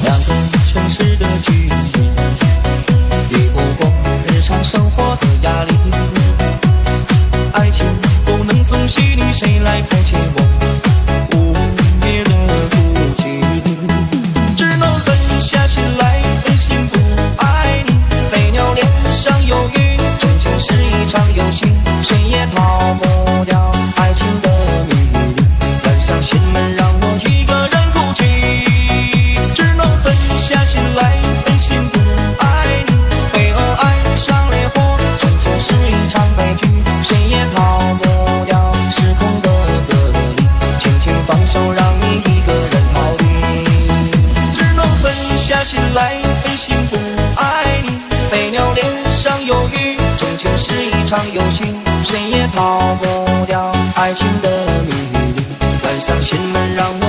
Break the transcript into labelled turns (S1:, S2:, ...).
S1: 两个城市的距离，比不过日常生活的压力。爱情不能总细腻，谁来排解我无灭的孤寂？只能狠下心来，狠心不爱你。飞鸟脸上有雨，终究是一场游戏，谁也逃不掉爱情的迷离。关上心门，让我一个人哭泣。只能狠下心来，狠心不爱你。飞蛾爱上烈火，终究是一场悲剧，谁也逃不掉时空的隔离。轻轻放手，让你一个人逃离。只能狠下心来，狠心不爱你。飞鸟脸上有雨，终究是一场游戏，谁也逃不掉爱情的迷离。关上心门，让我